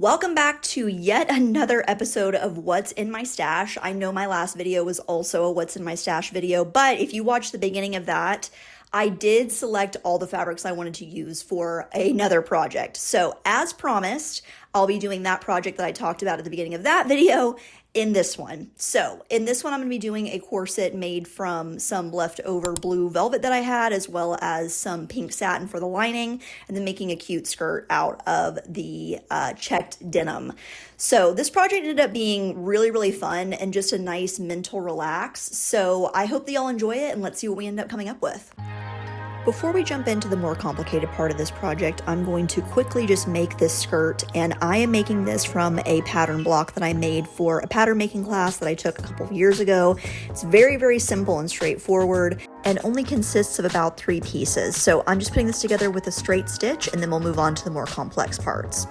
Welcome back to yet another episode of What's in My Stash. I know my last video was also a What's in My Stash video, but if you watched the beginning of that, I did select all the fabrics I wanted to use for another project. So as promised, I'll be doing that project that I talked about at the beginning of that video in this one. So in this one, I'm going to be doing a corset made from some leftover blue velvet that I had, as well as some pink satin for the lining, and then making a cute skirt out of the checked denim. So this project ended up being really, really fun and just a nice mental relax. So I hope that y'all enjoy it, and let's see what we end up coming up with. Before we jump into the more complicated part of this project, I'm going to quickly just make this skirt, and I am making this from a pattern block that I made for a pattern making class that I took a couple of years ago. It's very, very simple and straightforward and only consists of about 3 pieces. So I'm just putting this together with a straight stitch, and then we'll move on to the more complex parts.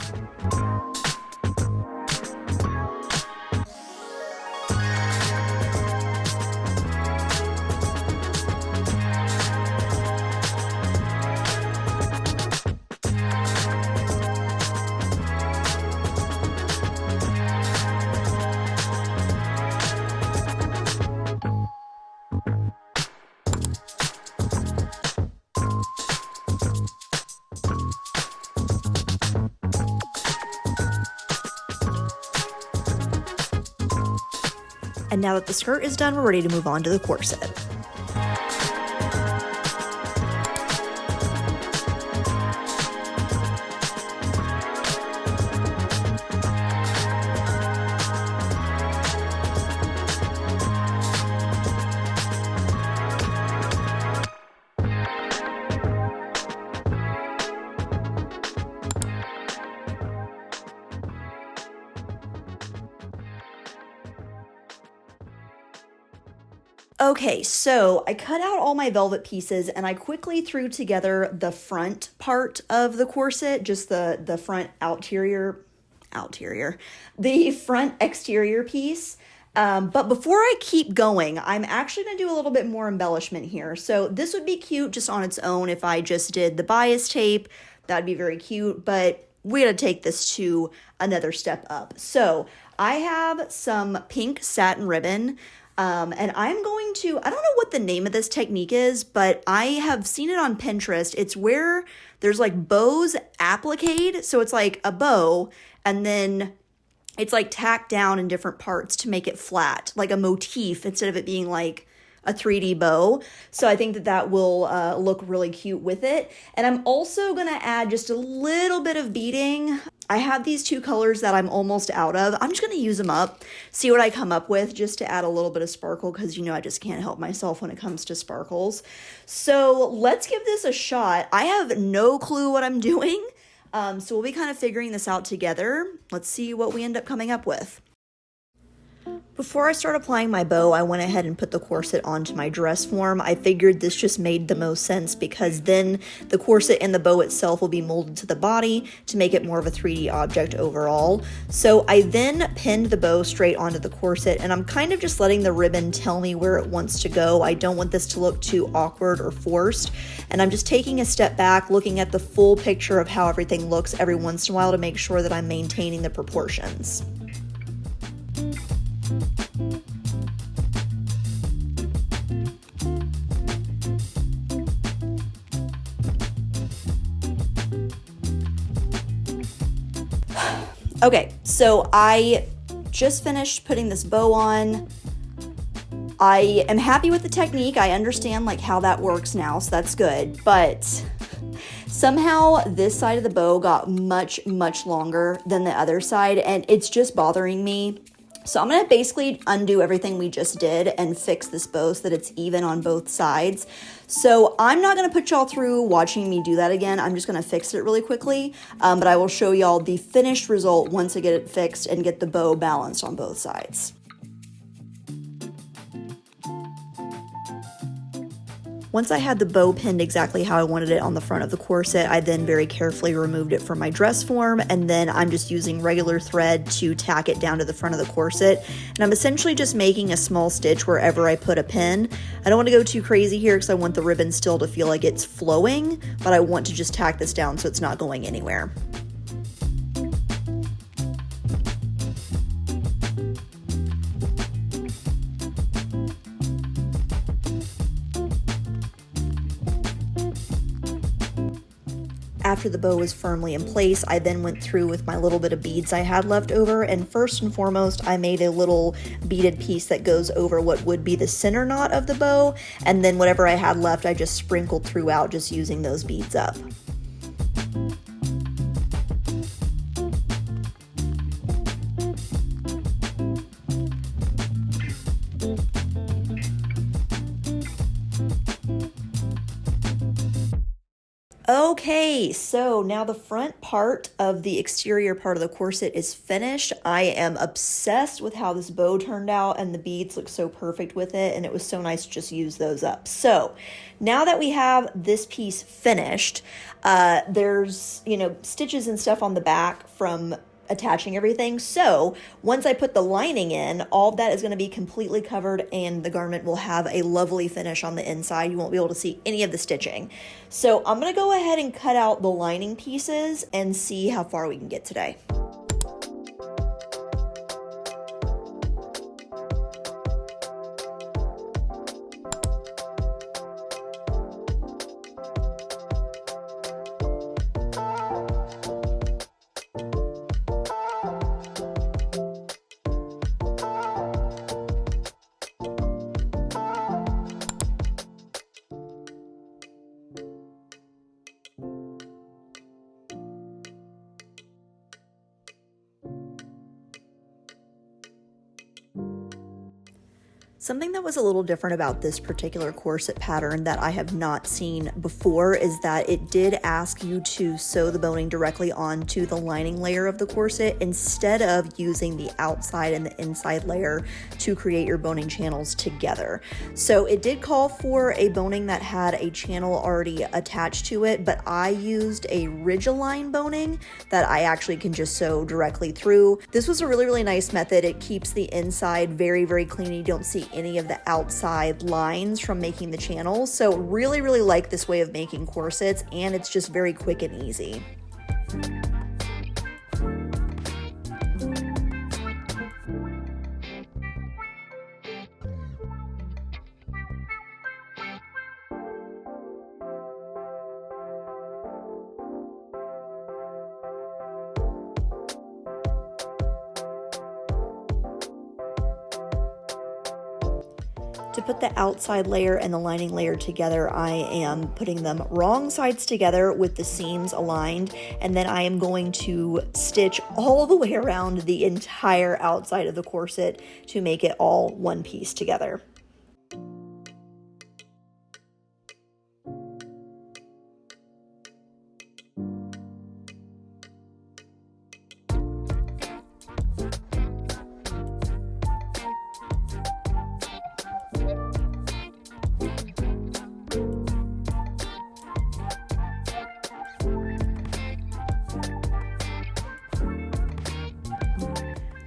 And now that the skirt is done, we're ready to move on to the corset. Okay, so I cut out all my velvet pieces and I quickly threw together the front part of the corset, just the front the front exterior piece. But before I keep going, I'm actually going to do a little bit more embellishment here. So this would be cute just on its own if I just did the bias tape. That'd be very cute, but we got to take this to another step up. So I have some pink satin ribbon. And I'm going to, I don't know what the name of this technique is, but I have seen it on Pinterest. It's where there's like bows appliqued. So it's like a bow and then it's like tacked down in different parts to make it flat, like a motif instead of it being like a 3D bow. So I think that that will look really cute with it. And I'm also going to add just a little bit of beading. I have these 2 colors that I'm almost out of. I'm just going to use them up, see what I come up with just to add a little bit of sparkle because, you know, I just can't help myself when it comes to sparkles. So let's give this a shot. I have no clue what I'm doing. So we'll be kind of figuring this out together. Let's see what we end up coming up with. Before I start applying my bow, I went ahead and put the corset onto my dress form. I figured this just made the most sense because then the corset and the bow itself will be molded to the body to make it more of a 3D object overall. So I then pinned the bow straight onto the corset, and I'm kind of just letting the ribbon tell me where it wants to go. I don't want this to look too awkward or forced, and I'm just taking a step back, looking at the full picture of how everything looks every once in a while to make sure that I'm maintaining the proportions. Okay, so I just finished putting this bow on. I am happy with the technique. I understand like how that works now, so that's good. But somehow this side of the bow got much, much longer than the other side, and it's just bothering me. So I'm gonna basically undo everything we just did and fix this bow so that it's even on both sides. So I'm not gonna put y'all through watching me do that again. I'm just gonna fix it really quickly, but I will show y'all the finished result once I get it fixed and get the bow balanced on both sides. Once I had the bow pinned exactly how I wanted it on the front of the corset, I then very carefully removed it from my dress form, and then I'm just using regular thread to tack it down to the front of the corset. And I'm essentially just making a small stitch wherever I put a pin. I don't want to go too crazy here because I want the ribbon still to feel like it's flowing, but I want to just tack this down so it's not going anywhere. After the bow was firmly in place, I then went through with my little bit of beads I had left over, and first and foremost, I made a little beaded piece that goes over what would be the center knot of the bow, and then whatever I had left, I just sprinkled throughout just using those beads up. Okay, so now the front part of the exterior part of the corset is finished. I am obsessed with how this bow turned out, and the beads look so perfect with it, and it was so nice to just use those up. So now that we have this piece finished, there's, stitches and stuff on the back from attaching everything. So once I put the lining in, all of that is going to be completely covered and the garment will have a lovely finish on the inside. You won't be able to see any of the stitching. So I'm going to go ahead and cut out the lining pieces and see how far we can get today. Something that was a little different about this particular corset pattern that I have not seen before is that it did ask you to sew the boning directly onto the lining layer of the corset instead of using the outside and the inside layer to create your boning channels together. So it did call for a boning that had a channel already attached to it, but I used a ridge-align boning that I actually can just sew directly through. This was a really, really nice method. It keeps the inside very, very clean. You don't see any of the outside lines from making the channels. So really, really like this way of making corsets, and it's just very quick and easy. To put the outside layer and the lining layer together, I am putting them wrong sides together with the seams aligned, and then I am going to stitch all the way around the entire outside of the corset to make it all one piece together.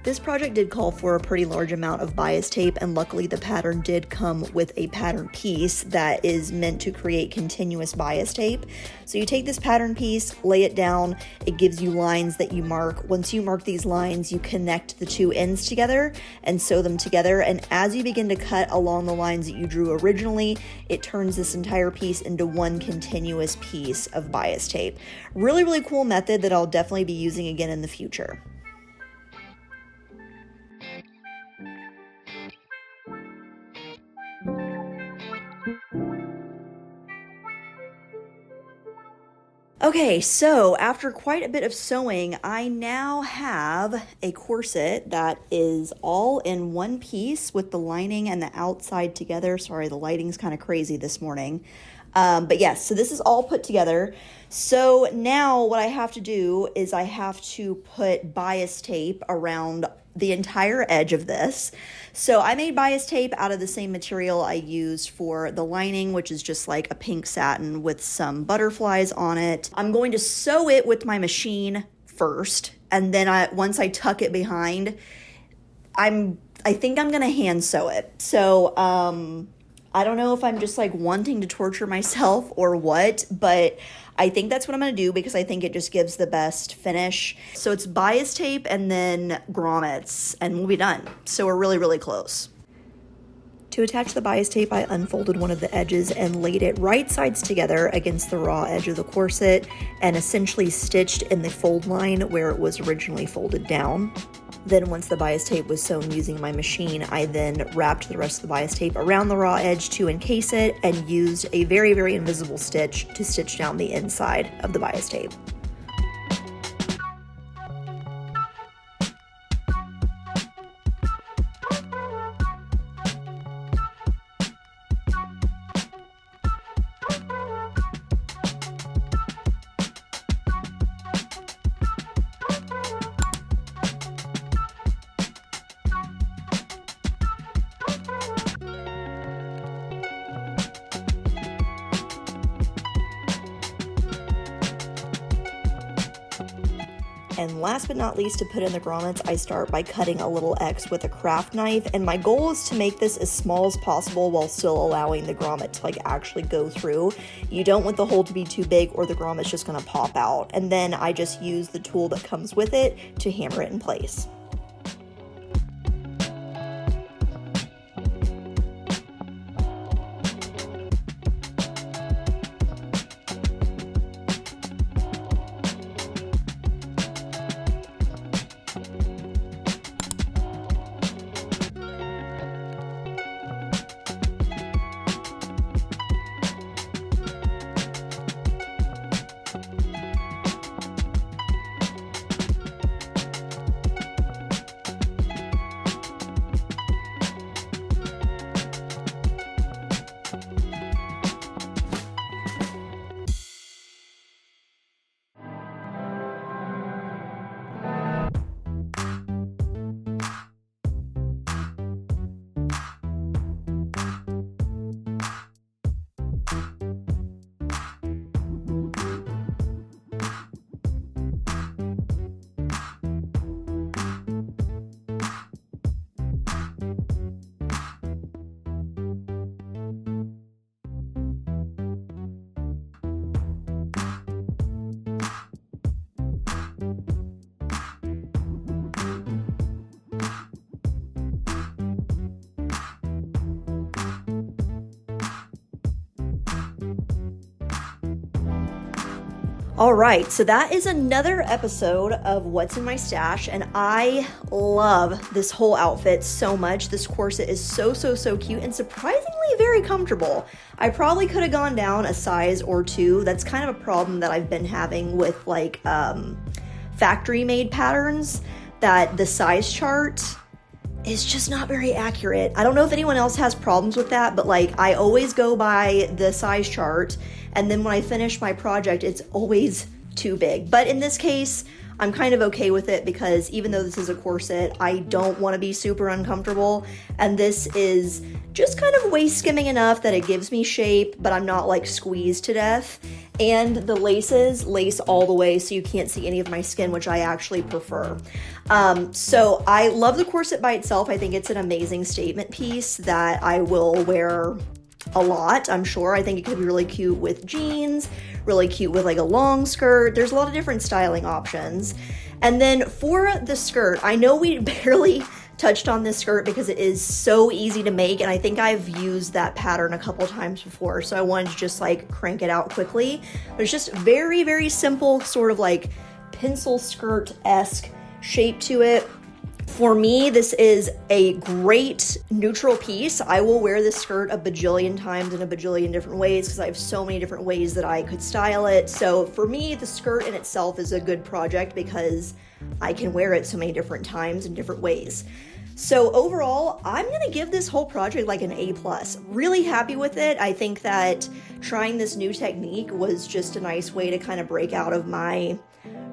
This project did call for a pretty large amount of bias tape, and luckily the pattern did come with a pattern piece that is meant to create continuous bias tape. So you take this pattern piece, lay it down, it gives you lines that you mark. Once you mark these lines, you connect the two ends together and sew them together, and as you begin to cut along the lines that you drew originally, it turns this entire piece into one continuous piece of bias tape. Really, really cool method that I'll definitely be using again in the future. Okay, so after quite a bit of sewing, I now have a corset that is all in one piece with the lining and the outside together. Sorry, the lighting's kind of crazy this morning. But yes, so this is all put together. So now what I have to do is I have to put bias tape around the entire edge of this. So I made bias tape out of the same material I used for the lining, which is just like a pink satin with some butterflies on it. I'm going to sew it with my machine first, and then once I tuck it behind, I think I'm gonna hand sew it. So I don't know if I'm just like wanting to torture myself or what, but I think that's what I'm going to do because I think it just gives the best finish. So it's bias tape and then grommets and we'll be done. So we're really, really close. To attach the bias tape, I unfolded one of the edges and laid it right sides together against the raw edge of the corset and essentially stitched in the fold line where it was originally folded down. Then once the bias tape was sewn using my machine, I then wrapped the rest of the bias tape around the raw edge to encase it and used a very, very invisible stitch to stitch down the inside of the bias tape. And last but not least, to put in the grommets, I start by cutting a little X with a craft knife. And my goal is to make this as small as possible while still allowing the grommet to like actually go through. You don't want the hole to be too big or the grommet's just gonna pop out. And then I just use the tool that comes with it to hammer it in place. All right, so that is another episode of What's in My Stash, and I love this whole outfit so much. This corset is so cute and surprisingly very comfortable. I probably could have gone down a size or two. That's kind of a problem that I've been having with like factory made patterns, that the size chart is just not very accurate. I don't know if anyone else has problems with that, but like I always go by the size chart, and then when I finish my project, it's always too big. But in this case, I'm kind of okay with it because even though this is a corset, I don't want to be super uncomfortable. And this is just kind of waist skimming enough that it gives me shape, but I'm not like squeezed to death. And the laces lace all the way so you can't see any of my skin, which I actually prefer. So I love the corset by itself. I think it's an amazing statement piece that I will wear a lot, I'm sure. I think it could be really cute with jeans, really cute with like a long skirt. There's a lot of different styling options. And then for the skirt, I know we barely touched on this skirt because it is so easy to make, and I think I've used that pattern a couple times before, so I wanted to just like crank it out quickly. But it's just very simple, sort of like pencil skirt-esque shape to it. For me, this is a great neutral piece. I will wear this skirt a bajillion times in a bajillion different ways because I have so many different ways that I could style it. So for me, the skirt in itself is a good project because I can wear it so many different times in different ways. So overall, I'm gonna give this whole project like an A+. Really happy with it. I think that trying this new technique was just a nice way to kind of break out of my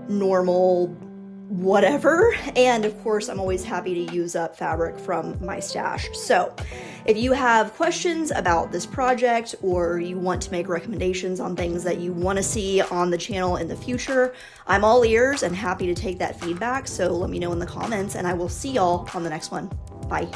normal whatever. And of course, I'm always happy to use up fabric from my stash. So if you have questions about this project or you want to make recommendations on things that you want to see on the channel in the future, I'm all ears and happy to take that feedback. So let me know in the comments, and I will see y'all on the next one. Bye.